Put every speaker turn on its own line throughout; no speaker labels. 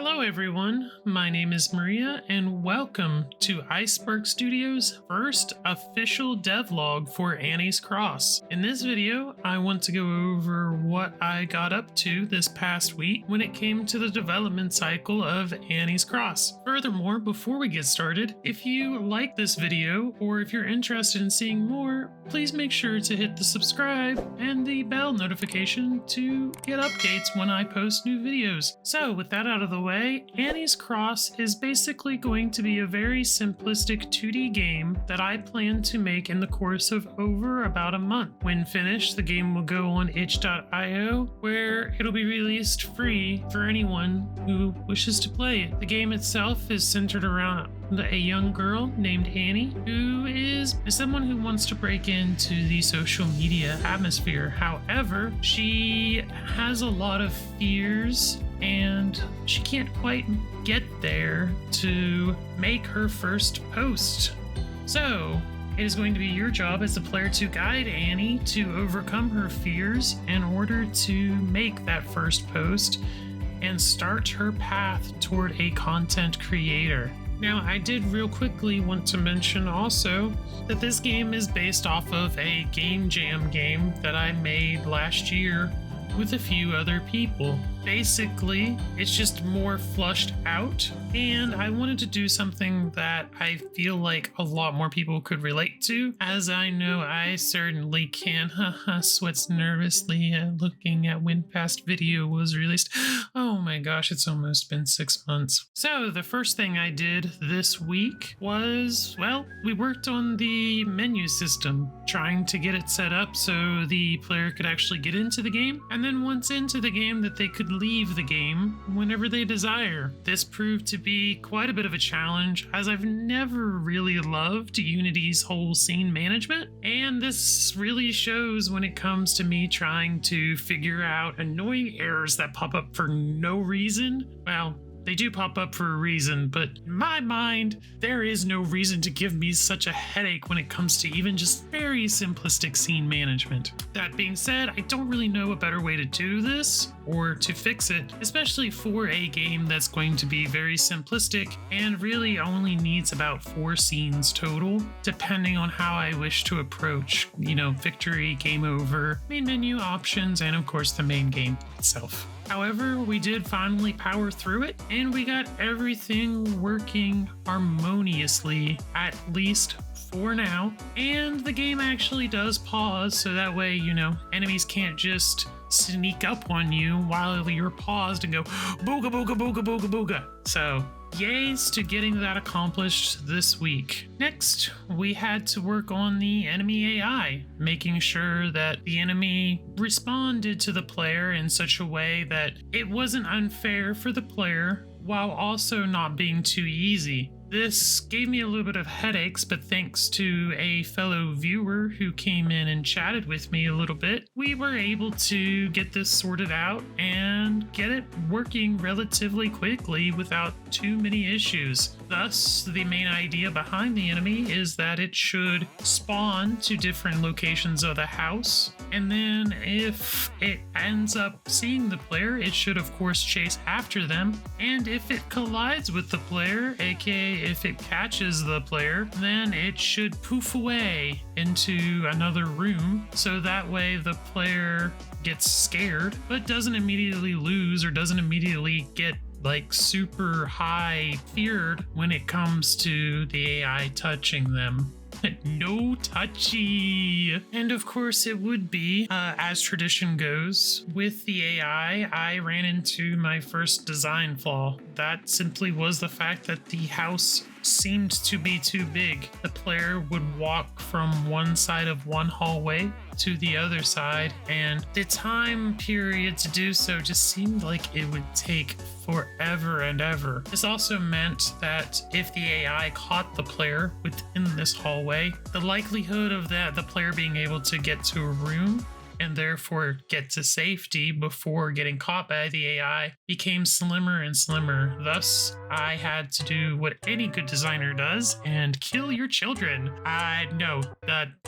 Hello everyone, my name is Maria and welcome to Iceberg Studios' first official devlog for Annie's Cross. In this video, I want to go over what I got up to this past week when it came to the development cycle of Annie's Cross. Furthermore, before we get started, if you like this video or if you're interested in seeing more, please make sure to hit the subscribe and the bell notification to get updates when I post new videos. So with that out of the way, Annie's Cross is basically going to be a very simplistic 2D game that I plan to make in the course of over about a month. When finished, the game will go on itch.io, where it'll be released free for anyone who wishes to play it. The game itself is centered around a young girl named Annie, who is someone who wants to break into the social media atmosphere. However, she has a lot of fears and she can't quite get there to make her first post. So it is going to be your job as the player to guide Annie to overcome her fears in order to make that first post and start her path toward a content creator. Now, I did real quickly want to mention also that this game is based off of a game jam game that I made last year with a few other people. Basically, it's just more flushed out, and I wanted to do something that I feel like a lot more people could relate to, as I know I certainly can. Haha, sweats nervously looking at when past video was released. Oh my gosh, it's almost been 6 months. So the first thing I did this week was, well, we worked on the menu system, trying to get it set up so the player could actually get into the game, and then once into the game that they could leave the game whenever they desire. This proved to be quite a bit of a challenge, as I've never really loved Unity's whole scene management, and this really shows when it comes to me trying to figure out annoying errors that pop up for no reason. Well, they do pop up for a reason, but in my mind, there is no reason to give me such a headache when it comes to even just very simplistic scene management. That being said, I don't really know a better way to do this or to fix it, especially for a game that's going to be very simplistic and really only needs about 4 scenes total, depending on how I wish to approach, victory, game over, main menu options, and of course the main game itself. However, we did finally power through it, and we got everything working harmoniously, at least for now. And the game actually does pause, so that way, enemies can't just sneak up on you while you're paused and go booga booga booga booga booga. So yays to getting that accomplished this week. Next, we had to work on the enemy AI, making sure that the enemy responded to the player in such a way that it wasn't unfair for the player while also not being too easy. This gave me a little bit of headaches, but thanks to a fellow viewer who came in and chatted with me a little bit, we were able to get this sorted out and get it working relatively quickly without too many issues. Thus, the main idea behind the enemy is that it should spawn to different locations of the house, and then if it ends up seeing the player, it should of course chase after them, and if it collides with the player, aka if it catches the player, then it should poof away into another room, so that way the player gets scared but doesn't immediately lose or doesn't immediately get super high feared when it comes to the AI touching them. No touchy. And of course it would be, as tradition goes, with the AI, I ran into my first design flaw. That simply was the fact that the house seemed to be too big. The player would walk from one side of one hallway to the other side, and the time period to do so just seemed like it would take forever and ever. This also meant that if the AI caught the player within this hallway, the likelihood of the player being able to get to a room and therefore get to safety before getting caught by the AI became slimmer and slimmer. Thus, I had to do what any good designer does and kill your children. No,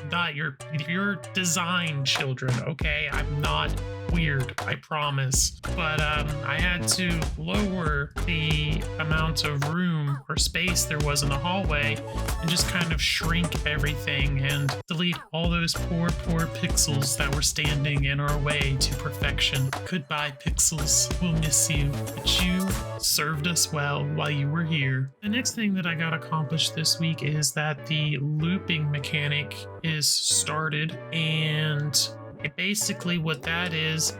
not your design children, okay? I'm not weird, I promise. But I had to lower the amount of room or space there was in the hallway and just kind of shrink everything and delete all those poor pixels that were standing in our way to perfection. Goodbye, pixels. We'll miss you, but you served us well while you were here. The next thing that I got accomplished this week is that the looping mechanic is started, and basically what that is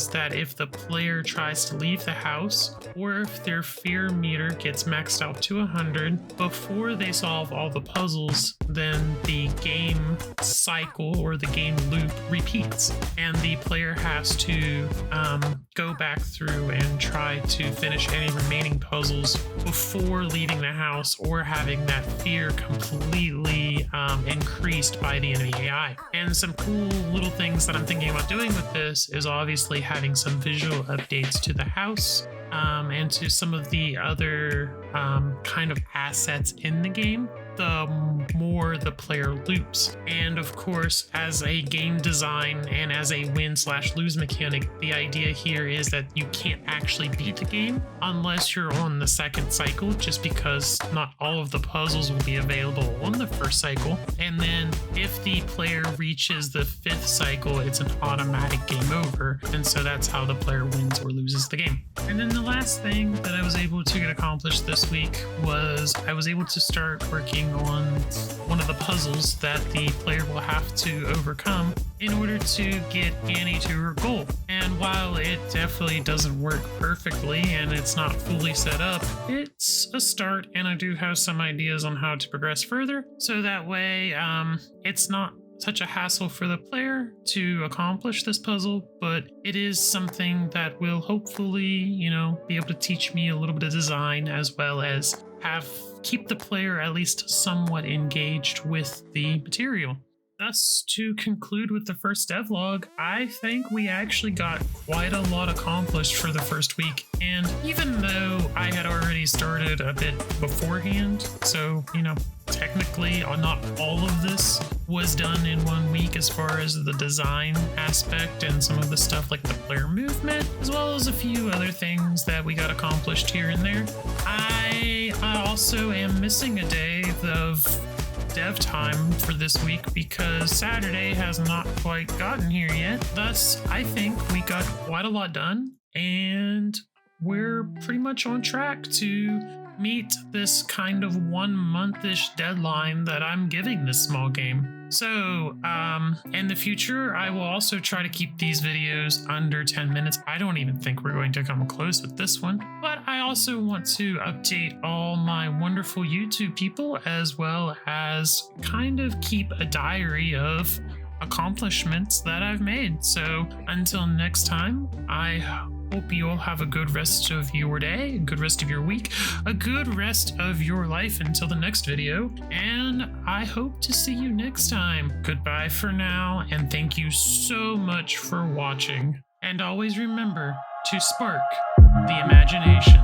that if the player tries to leave the house, or if their fear meter gets maxed out to 100 before they solve all the puzzles, then the game cycle or the game loop repeats, and the player has to go back through and try to finish any remaining puzzles before leaving the house or having that fear completely increased by the enemy AI. And some cool little things that I'm thinking about doing with this is obviously having some visual updates to the house and to some of the other kind of assets in the game, the more the player loops. And of course, as a game design and as a win/lose mechanic, the idea here is that you can't actually beat the game unless you're on the second cycle, just because not all of the puzzles will be available on the first cycle. And then if the player reaches the fifth cycle, it's an automatic game over. And so that's how the player wins or loses the game. And then the last thing that I was able to get accomplished this week was I was able to start working on one of the puzzles that the player will have to overcome in order to get Annie to her goal. And while it definitely doesn't work perfectly and it's not fully set up, it's a start, and I do have some ideas on how to progress further, so that way it's not such a hassle for the player to accomplish this puzzle, but it is something that will hopefully, be able to teach me a little bit of design, as well as keep the player at least somewhat engaged with the material. Thus, to conclude with the first devlog, I think we actually got quite a lot accomplished for the first week. And even though I had already started a bit beforehand, so, technically not all of this was done in 1 week as far as the design aspect and some of the stuff like the player movement, as well as a few other things that we got accomplished here and there. I also am missing a day of dev time for this week because Saturday has not quite gotten here yet. Thus, I think we got quite a lot done, and we're pretty much on track to meet this kind of 1 month-ish deadline that I'm giving this small game. So, in the future, I will also try to keep these videos under 10 minutes. I don't even think we're going to come close with this one, but I also want to update all my wonderful YouTube people, as well as kind of keep a diary of accomplishments that I've made. So until next time, I hope you all have a good rest of your day, a good rest of your week, a good rest of your life until the next video, and I hope to see you next time. Goodbye for now, and thank you so much for watching. And always remember to spark the imagination.